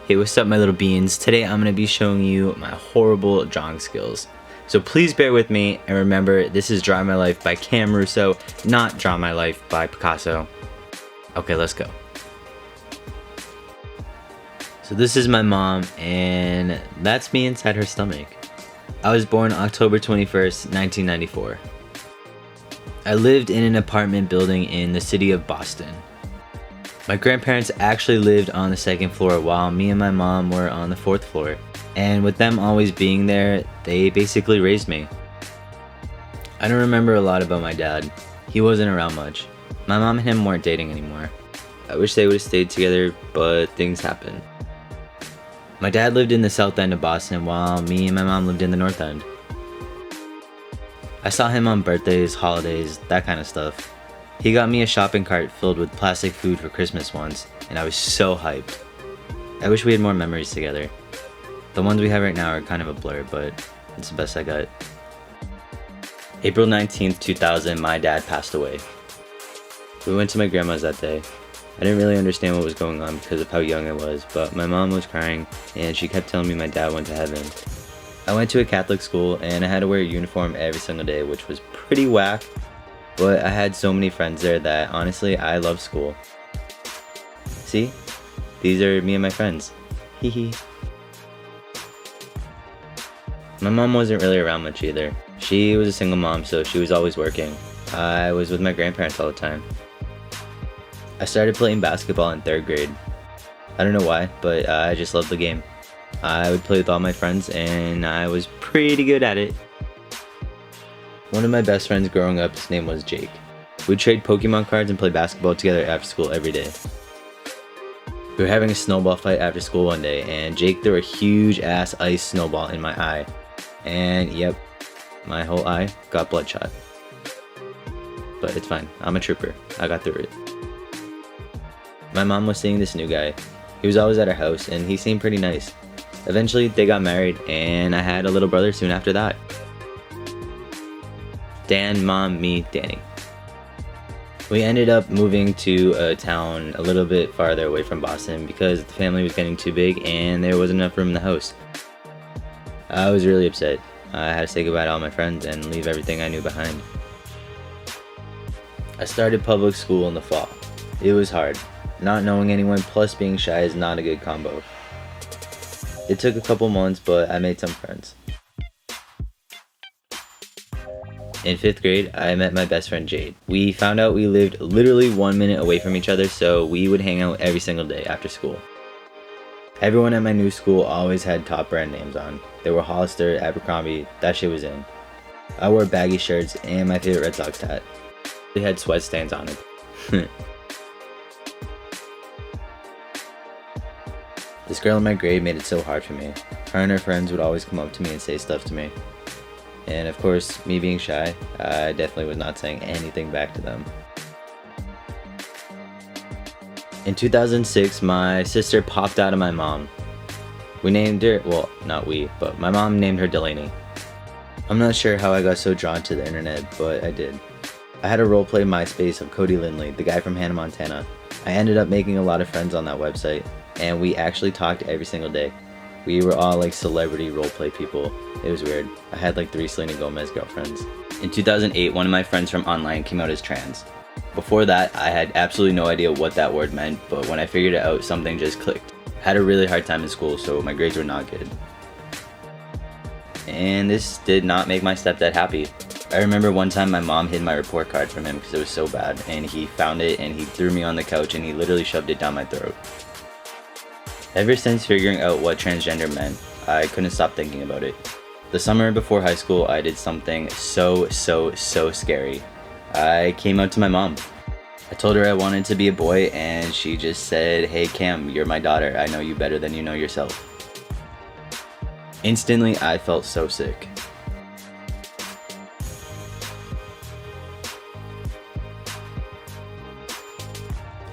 Hey, what's up my little beans? Today I'm going to be showing you my horrible drawing skills. So please bear with me, and remember, this is Draw My Life by Russo, not Draw My Life by Picasso. Okay, let's go. So this is my mom, and that's me inside her stomach. I was born October 21st, 1994. I lived in an apartment building in the city of Boston. My grandparents actually lived on the second floor while me and my mom were on the fourth floor. And with them always being there, they basically raised me. I don't remember a lot about my dad. He wasn't around much. My mom and him weren't dating anymore. I wish they would have stayed together, but things happened. My dad lived in the south end of Boston while me and my mom lived in the north end. I saw him on birthdays, holidays, that kind of stuff. He got me a shopping cart filled with plastic food for Christmas once, and I was so hyped. I wish we had more memories together. The ones we have right now are kind of a blur, but it's the best I got. April 19th, 2000, my dad passed away. We went to my grandma's that day. I didn't really understand what was going on because of how young I was, but my mom was crying, and she kept telling me my dad went to heaven. I went to a Catholic school, and I had to wear a uniform every single day, which was pretty whack. But I had so many friends there that honestly, I love school. See? These are me and my friends. Hee hee. My mom wasn't really around much either. She was a single mom, so she was always working. I was with my grandparents all the time. I started playing basketball in 3rd grade. I don't know why, but I just loved the game. I would play with all my friends, and I was pretty good at it. One of my best friends growing up, his name was Jake. We'd trade Pokemon cards and play basketball together after school every day. We were having a snowball fight after school one day, and Jake threw a huge ass ice snowball in my eye. And yep, my whole eye got bloodshot. But it's fine, I'm a trooper. I got through it. My mom was seeing this new guy. He was always at our house, and he seemed pretty nice. Eventually, they got married, and I had a little brother soon after that. Dan, Mom, me, Danny. We ended up moving to a town a little bit farther away from Boston because the family was getting too big and there wasn't enough room in the house. I was really upset. I had to say goodbye to all my friends and leave everything I knew behind. I started public school in the fall. It was hard. Not knowing anyone plus being shy is not a good combo. It took a couple months, but I made some friends. In 5th grade, I met my best friend Jade. We found out we lived literally 1 minute away from each other, so we would hang out every single day after school. Everyone at my new school always had top brand names on. They were Hollister, Abercrombie, that shit was in. I wore baggy shirts and my favorite Red Sox hat. They had sweat stains on it. This girl in my grade made it so hard for me. Her and her friends would always come up to me and say stuff to me. And of course, me being shy, I definitely was not saying anything back to them. In 2006, my sister popped out of my mom. We named her, well, not we, but my mom named her Delaney. I'm not sure how I got so drawn to the internet, but I did. I had a roleplay MySpace of Cody Lindley, the guy from Hannah Montana. I ended up making a lot of friends on that website, and we actually talked every single day. We were all like celebrity roleplay people. It was weird. I had like 3 Selena Gomez girlfriends. In 2008, one of my friends from online came out as trans. Before that, I had absolutely no idea what that word meant, but when I figured it out, something just clicked. I had a really hard time in school, so my grades were not good. And this did not make my stepdad happy. I remember one time my mom hid my report card from him because it was so bad, and he found it and he threw me on the couch and he literally shoved it down my throat. Ever since figuring out what transgender meant, I couldn't stop thinking about it. The summer before high school, I did something so scary. I came out to my mom. I told her I wanted to be a boy, and she just said, "Hey Cam, you're my daughter. I know you better than you know yourself." Instantly, I felt so sick.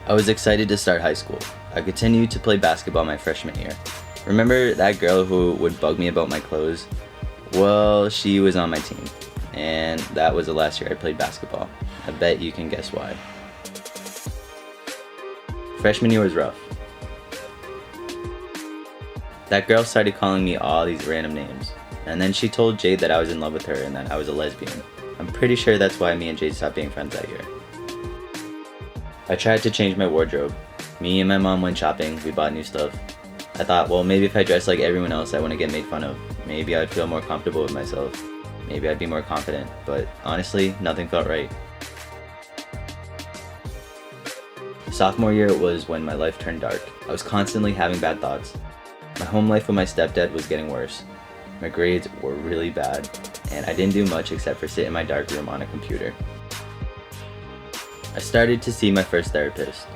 I was excited to start high school. I continued to play basketball my freshman year. Remember that girl who would bug me about my clothes? Well, she was on my team, and that was the last year I played basketball. I bet you can guess why. Freshman year was rough. That girl started calling me all these random names. And then she told Jade that I was in love with her and that I was a lesbian. I'm pretty sure that's why me and Jade stopped being friends that year. I tried to change my wardrobe. Me and my mom went shopping, we bought new stuff. I thought, well, maybe if I dress like everyone else, I wouldn't get made fun of. Maybe I would feel more comfortable with myself. Maybe I'd be more confident. But honestly, nothing felt right. Sophomore year was when my life turned dark. I was constantly having bad thoughts. My home life with my stepdad was getting worse. My grades were really bad, and I didn't do much except for sit in my dark room on a computer. I started to see my first therapist.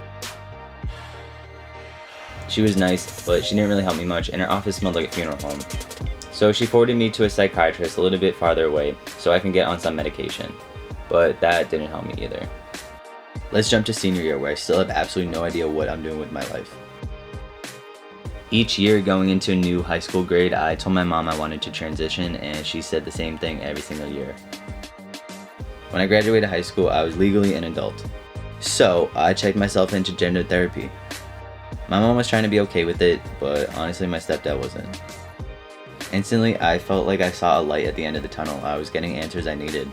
She was nice, but she didn't really help me much, and her office smelled like a funeral home. So she forwarded me to a psychiatrist a little bit farther away so I can get on some medication. But that didn't help me either. Let's jump to senior year, where I still have absolutely no idea what I'm doing with my life. Each year going into a new high school grade, I told my mom I wanted to transition, and she said the same thing every single year. When I graduated high school, I was legally an adult. So I checked myself into gender therapy. My mom was trying to be okay with it, but honestly my stepdad wasn't. Instantly, I felt like I saw a light at the end of the tunnel. I was getting answers I needed.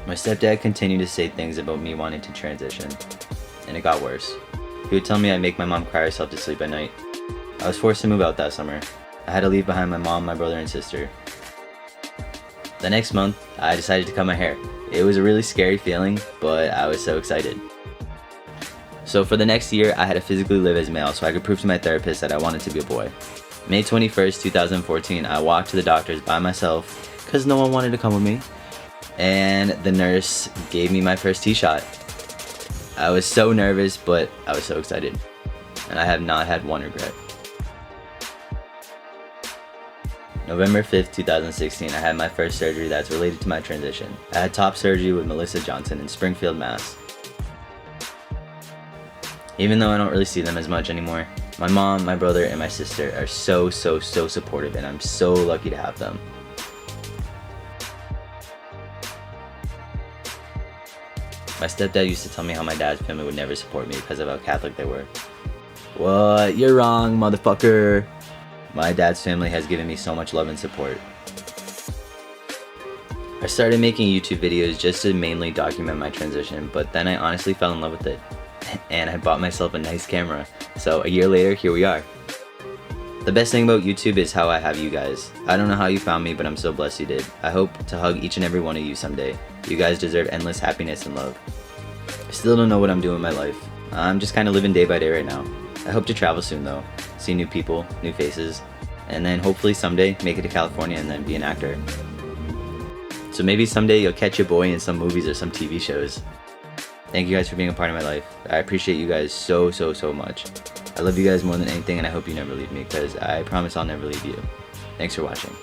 My stepdad continued to say things about me wanting to transition, and it got worse. He would tell me I'd make my mom cry herself to sleep at night. I was forced to move out that summer. I had to leave behind my mom, my brother, and sister. The next month, I decided to cut my hair. It was a really scary feeling, but I was so excited. So for the next year, I had to physically live as male so I could prove to my therapist that I wanted to be a boy. May 21st, 2014, I walked to the doctor's by myself because no one wanted to come with me. And the nurse gave me my first T-shot. I was so nervous, but I was so excited. And I have not had one regret. November 5th, 2016, I had my first surgery that's related to my transition. I had top surgery with Melissa Johnson in Springfield, Mass. Even though I don't really see them as much anymore, my mom, my brother, and my sister are so supportive, and I'm so lucky to have them. My stepdad used to tell me how my dad's family would never support me because of how Catholic they were. What? You're wrong, motherfucker. My dad's family has given me so much love and support. I started making YouTube videos just to mainly document my transition, but then I honestly fell in love with it. And I bought myself a nice camera. So a year later, here we are. The best thing about YouTube is how I have you guys. I don't know how you found me, but I'm so blessed you did. I hope to hug each and every one of you someday. You guys deserve endless happiness and love. I still don't know what I'm doing with my life. I'm just kind of living day by day right now. I hope to travel soon though. See new people, new faces, and then hopefully someday make it to California and then be an actor. So maybe someday you'll catch your boy in some movies or some TV shows. Thank you guys for being a part of my life. I appreciate you guys so much. I love you guys more than anything, and I hope you never leave me, because I promise I'll never leave you. Thanks for watching.